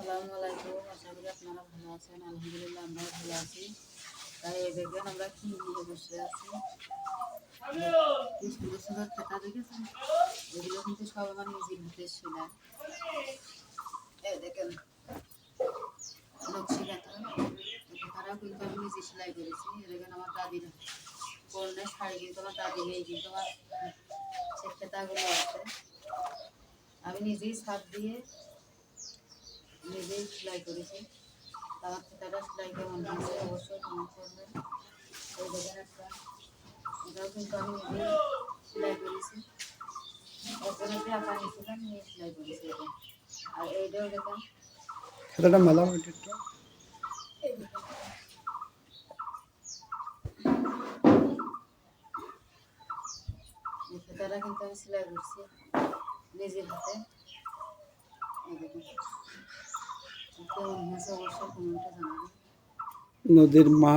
আসসালামু আলাইকুম। আশা করি আপনারা ভালো আছেন। আলহামদুলিল্লাহ আমরাও ভালো আছি। তাই এই দেখবেন আমরা কি নিয়ে বসে আছি। কি সুন্দর সুন্দর খেতা দেখেছেন? এগুলো কিন্তু সব আমার নিজের হাতের সেলাই। এই দেখেন নকশি কাঁথা। এই কাঁথাটাও কিন্তু আমি নিজে সেলাই করেছি। এই দেখেন আমার দাদির কন্যার শাড়ি কিন্তু আমার দাদি নেই, কিন্তু আমার সে খেতাগুলো আছে। আমি নিজেই ছাপ দিয়ে নিজেই সেলাই করেছি। আমার খেতাটা সেলাই কেমন হয়েছে অবশ্যই কমেন্ট করবেন। এই দেখেন একটা, এটাও কিন্তু আমি নিজেই সেলাই করেছি। একজনের যে আপা নিয়েছিলাম নিয়ে সেলাই করেছি এটা। আর এইটাও দেখেন খেতাটা মেলা ওইটা এই দেখেন এই খেতাটা কিন্তু আমি সেলাই করছি নিজের হাতে। এই দেখেন কেমন হয়েছে অবশ্যই কমেন্টে জানাবেন। নদীর মা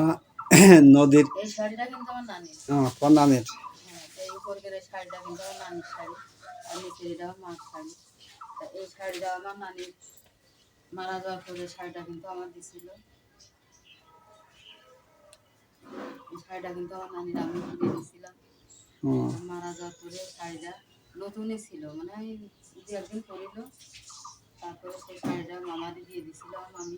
নদীর এই শাড়িটা কিন্তু আমার নানির। নামের হ্যাঁ, এই উপরের এই শাড়িটা কিন্তু আমার নানির শাড়ি, আর নিচের এটা আমার মার শাড়ি। তা এই শাড়িটা আমার নানির মারা যাওয়ার পরে শাড়িটা কিন্তু আমার দিছিল। এই শাড়িটা কিন্তু আমার নানির আমি কিনে দিয়েছিলাম। মারা যাওয়ার পরে শাড়িটা নতুনই ছিল, মানে আমি দু একদিন পরিল, তারপরে সেই শাড়িটা মামারে দিয়ে দিয়েছিল আমার মামি।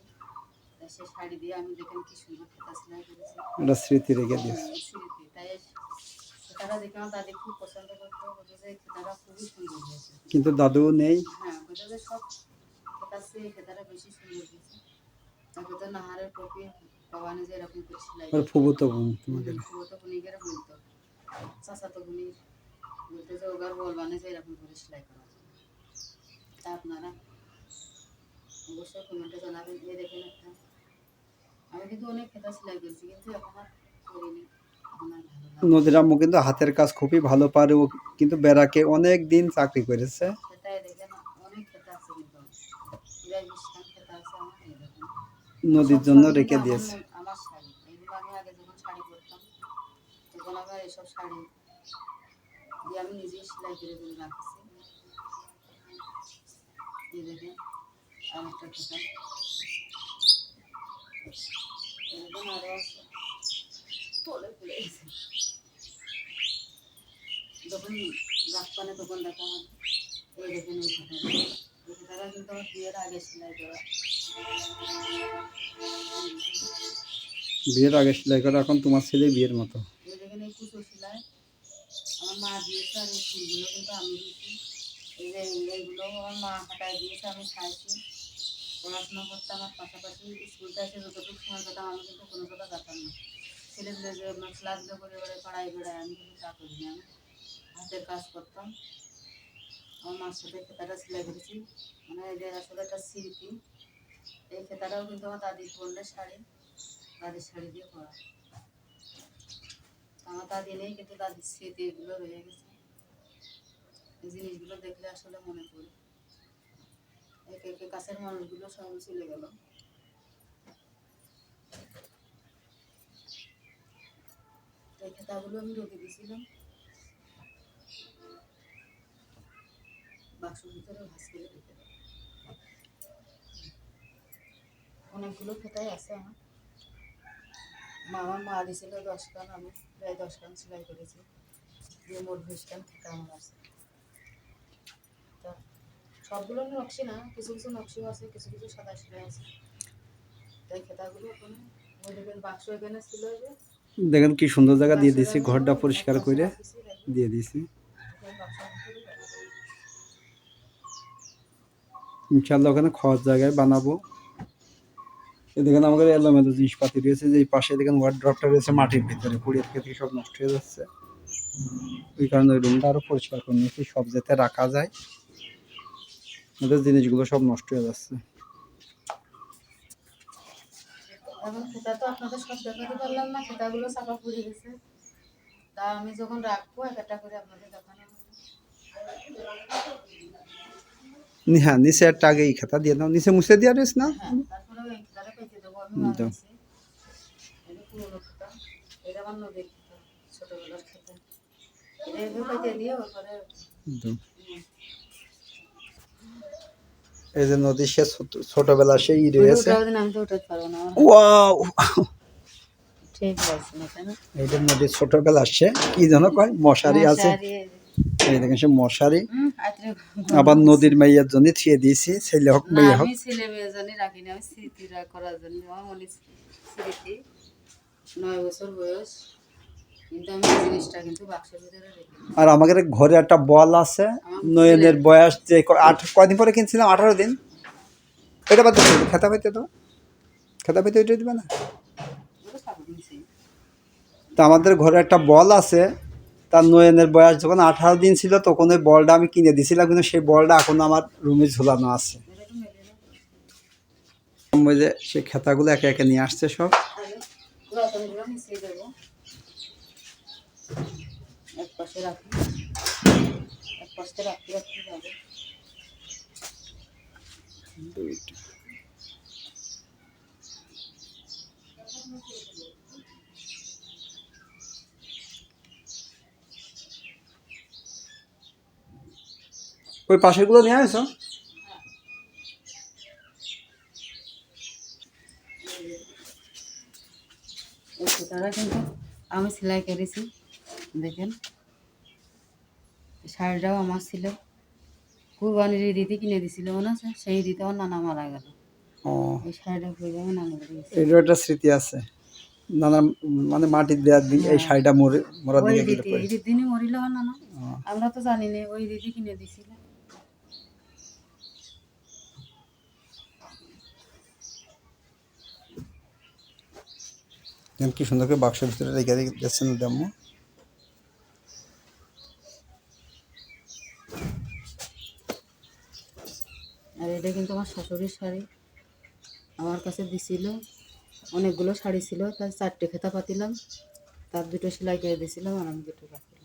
তাই সেই শাড়ি দিয়ে আমি দেখেন কি সুন্দর খেতা সেলাই করেছি। এটা স্মৃতি রেখে দিয়েছে। স্মৃতি। তাই খেতাটা দেখে আমার দাদি খুব পছন্দ করতো, বলতো যে এই খেতাটা খুবই সুন্দর হয়েছে। কিন্তু দাদু নেই। হ্যাঁ, বলতো যে সব খেতার চেয়ে এই খেতাটা বেশি সুন্দর হয়েছে। তারপরে তো নাহারের কপি ভবানী যে এরকম করে সেলাই ওর করতো। ফুবুতো বোন তোমাদের। ফুবতো বুনিকেরা বলতো, চাচাতো বুনি বলতো যে ওগার বলবানে যে এরকম করে সেলাই করা যায়। তা আপনারা অবশ্যই কমেন্টে জানাবেন। এই দেখেন একটা, আমি কিন্তু অনেক খেতা সেলাই করেছি কিন্তু এখন আর করিনি, এখন আর ভালো লাগে। নদীর আম্মু কিন্তু হাতের কাজ খুবই ভালো পারে, ও কিন্তু বেড়াকে অনেক দিন চাকরি করেছে। সেটাই দেখেন অনেক খেতা আছে কিন্তু প্রায় 20 খান খেতা আছে আমার। এই দেখেন নদীর সব জন্য শাড়ি কিন্তু রেখে আমার দিয়েছে। আমার শাড়ি। এগুলো আমি আগে যখন শাড়ি পরতাম তখন আমার এইসব শাড়ি দিয়ে আমি নিজেই সেলাই করে করে রাখছি। এই দেখেন আর একটা খেতা, এই দেখেন আরও আছে, তলে পড়ে গেছে। যখন রাত পানে তখন দেখা হবে। এই দেখেন এই খেতাটা, এই খেতাটা কিন্তু আমার বিয়ের আগে সেলাই করা। বিয়ের আগে সেলাই করা, এখন তোমার ছেলে বিয়ের মতো। এই দেখেন এই কুচো সেলাই আমার মা দিয়েছে, আর এই ফুলগুলো কিন্তু আমি দিয়েছি। এই যে এইগুলো আমার মা হাতায় দিয়েছে, আমি খাইছি। পড়াশোনা করতাম আর পাশাপাশি স্কুলটা এসে যতটুকু সময় পেতাম আমি কিন্তু কোনো জায়গায় যেতাম না। ছেলেগুলো যে খেলাধুলো করে বেড়ায় পাড়ায় বেড়ায়, আমি কিন্তু তা করিনি। আমি হাতের কাজ করতাম, আমার মার সাথে খেতাটা সেলাই করেছি। মানে এদের আসলে একটা স্মৃতি। এই খেতাটাও কিন্তু আমার দাদির বোনের শাড়ি, দাদির শাড়ি দিয়ে করা। আমার দাদি নেই কিন্তু দাদির স্মৃতি এগুলো রয়ে গেছে। এই জিনিসগুলো দেখলে আসলে মনে পড়ে। একে একে কাছের মানুষগুলো সব চলে গেল। এই খেতাগুলো আমি রোদে দিয়েছিলাম, বাক্সের ভিতরে ভাঁজ করে রেখে দেবো। অনেকগুলো খেতাই আছে আমার। আমার মা দিয়েছিল 10 খান, আমি প্রায় 10 খান সেলাই করেছি, দিয়ে মোট 20 খান খেতা আমার আছে। তা সবগুলো নকশি না, কিছু কিছু নকশিও আছে, কিছু কিছু সাদা সেলাই আছে। তাই খেতাগুলো ওখানে ওই দেখবেন বাক্স এখানে ছিল, যে দেখেন কি সুন্দর জায়গা দিয়ে বাক্সে দিয়েছি, রাখবো, ঘরটা এক পরিষ্কার পাশে করে রাখছি রাখবো, দিয়ে দিয়েছি। বাক্সের ভিতরে রাখবো। ইনশাল্লাহ ওখানে খাওয়ার জায়গায় বানাবো। দেখেন আমাদের এলোমেলো জিনিসপাতি রয়েছে, যে এই পাশে দেখেন ওয়ার্ড্রপটা রয়েছে মাটির ভিতরে, পুড়িয়ে থেকে সব নষ্ট হয়ে যাচ্ছে। ওই কারণে ওই রুমটা আরো পরিষ্কার করে নিয়েছি, সব যাতে রাখা যায়। ওদের জিনিসগুলো সব নষ্ট হয়ে যাচ্ছে। এখন খেতা তো আপনাদের সব দেখাতে পারলাম না, খেতাগুলো চাপা পড়ে গেছে। তা আমি যখন রাখবো এক একটা করে আপনাদের দেখানো হবে। হ্যাঁ, নিচে একটা আগে এই খাতা দিয়ে দাও, নিচে মুছে দিয়ে রয়েছে না। হ্যাঁ, তারপরে ওই খেতাটা পেতে দেবো আমি দাও। আনছি। এটা পুরোনো খেতা, এটা আমার নদীর খেতা, ছোটবেলার খেতা। এটা এভাবে পেতে দিয়ে ওপরে দাও। এই যে নদী, সে ছোটবেলা সেই ওই রয়েছে। ওটাও দিন আমি তো উঠাতে পারবো না, আমার ওয়াও, ঠিক আছে না, তাই না? এইটা নদীর ছোটবেলা আসছে, কি যেন কয়, মশারি আছে, মশারি, এই দেখেন সে মশারি। আত্রে আবার নদীর মেয়ের জন্য থিয়ে দিয়েছি, ছেলে হোক না, মেয়ে হোক। আমি ছেলে মেয়ের জন্য রাখিনি, আমি স্মৃতি করার জন্য, আমার মনে স্মৃতি 9 বছর বয়স, কিন্তু আমি এই জিনিসটা কিন্তু বাক্সের ভিতরে রেখে দিই। আর আমাদের ঘরে একটা বল আছে, নয়নের বয়স যে কয়দিন পরে কিনছিলাম, 18 দিন। এটা বাদ দিয়ে খেতা পাইতে তো, খেতা পাইতে ওইটা দিবে না। ওটা সাবুন দিছি। তো আমাদের ঘরে একটা বল আছে, তার নয়নের বয়স যখন 18 দিন ছিল তখন ওই বলটা আমি কিনে দিয়েছিলাম, কিন্তু সেই বলটা এখন আমার রুমে ঝুলানো আছে। এটা একটু মেলে দাও। ওই যে সেই খেতাগুলো একে একে নিয়ে আসছে সব। আগে পুরাতনগুলো মিশিয়ে দেবো, এক পাশে রাখি, এক পাশে রাখতে রাখতে যাবে। ওই পাশেরগুলো নিয়ে আসো। এই সুতাটা কিন্তু আমি সেলাই করেছি, দেখেন। শাড়িটাও আমার ছিল, কুরবানির ঈদিতে কিনে দিছিল মনে আছে, সেই ঈদিতে আমার নানা মারা গেল, ও, এই শাড়িটা পরে আমি নানা বাড়ি গেছি। এটাও একটা স্মৃতি আছে। নানা মানে মাটির দেওয়ার দিন এই শাড়িটা মরার ওই দিকে গেলে দিদি পরে। ঈদের দিনই মরিল আমার নানা, ও, আমরা তো জানি না, ওই দিদি কিনে দিছিল। দেখেন কি সুন্দর করে বাক্সের ভিতরে রেখে দিচ্ছেন আম্মু। আর এটা কিন্তু আমার শাশুড়ির শাড়ি, আমার কাছে দিছিল, অনেকগুলো শাড়ি ছিল, তার 4টে খেতা পাতিলাম, তার 2টো সেলাই করে দিয়েছিলাম, আর আমি 2টো রাখলাম।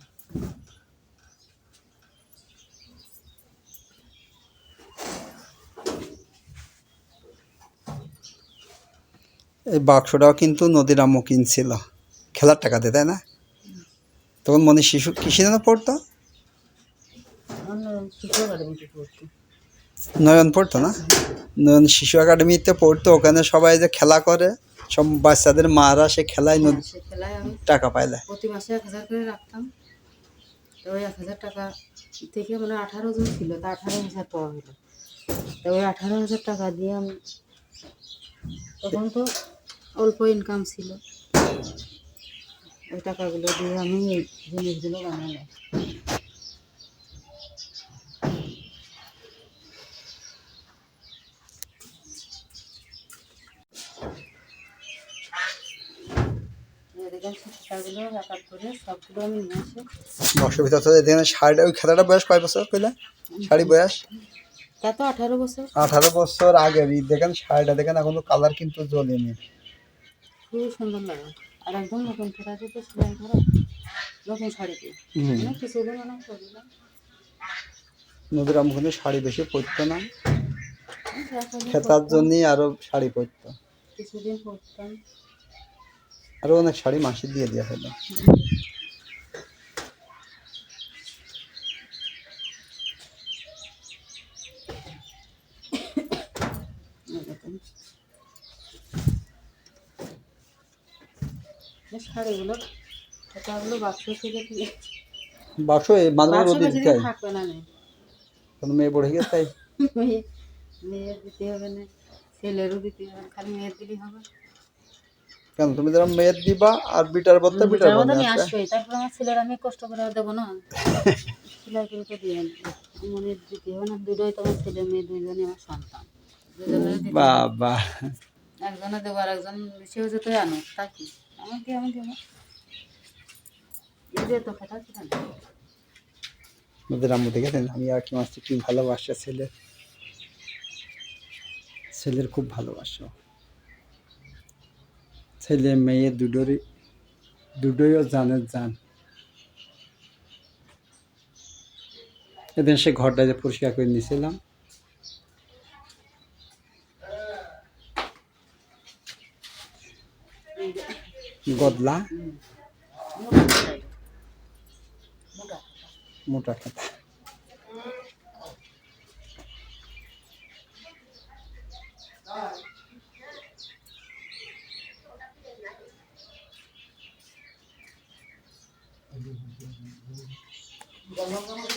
এই বাক্সটাও কিন্তু নদীর আম্মু কিনছিল খেলার টাকাতে, তাই না? তখন মনে শিশু কিসে যেন পড়তো, আমার শিশু একাডেমিতে পড়তো। নয়ন পড়তো না, নয়ন শিশু একাডেমিতে পড়তো। ওখানে সবাই যে খেলা করে, সব বাচ্চাদের মারা সে খেলায় হ্যাঁ, সে খেলায় আমি টাকা পাইলে। প্রতি মাসে 1000 করে রাখতাম, তো ওই 1000 টাকা থেকে মানে 18 জন ছিল, তা 18,000 পাওয়া হলো। তো ওই 18,000 টাকা দিয়ে আমি, তখন তো অল্প ইনকাম ছিল, ওই টাকাগুলো দিয়ে আমি এই জিনিসগুলো বানালাম। দেখেন টাকাগুলো এক এক করে সবগুলো আমি নিয়ে আসি। বাক্সের ভিতর তো দেখেন শাড়িটা, ওই খেলাটা বয়স কয় বছর পেলে? শাড়ি বয়স তা তো 18 বছর। 18 বছর আগের। দেখেন শাড়িটা দেখেন এখনো কালার কিন্তু জ্বলেনি। খুব সুন্দর লাগে, আর একদম নতুন খেতা দিয়ে সেলাই করা, নতুন শাড়িতে অনেক কিছুদিন অনেক পরিলাম। নদীর আম্মু কিন্তু শাড়ি বেশি পরতো না, এখন খেতার জন্যই আরো শাড়ি পরতো। কিছুদিন পরতাম। আরো অনেক শাড়ি মাসি দিয়ে দেওয়া হলো। শাড়িগুলো খেতাগুলো বাক্স থেকে দিয়ে, বাক্স মাঝে মাঝে বাক্স রোদে বেশি দিতে দিন হয়, থাকবে না, নেই কোনো মেয়ে পড়ে গেছে তাই। মেয়ের দিতে হবে না, ছেলেরও দিতে হবে, খালি মেয়ের দিলেই হবে। কেন তুমি যারা মেয়ের দিবা আর বিটার বলতে বিটার বিটার বলে আমি আছে। আসবোই, তারপর আমার ছেলের আমি কষ্ট করে আর দেবো না, সেলাই করে তো দিয়ে মনে দিতে হবে না। দুটোই তো আমার ছেলে মেয়ে, দুইজনই আমার সন্তান, দুজনের দিতে হবে। বাবা, একজনে দেবো আর একজন সেও যেতে আনো, তা কি আমাকে আমি দেবো, এই যে তো কথা ছিল না। নদীর আম্মু দেখেছেন আমি আর কি মাছটা কি ভালোবাসা ছেলের, ছেলের খুব ভালোবাসা। ছেলে মেয়ে দুটোইও জানের জান। এদিন সে ঘরটা যে পরিষ্কার করে নিয়েছিলাম, গদলা মোটা সেলাই, মোটা। মোটা খেতা। গরম গরম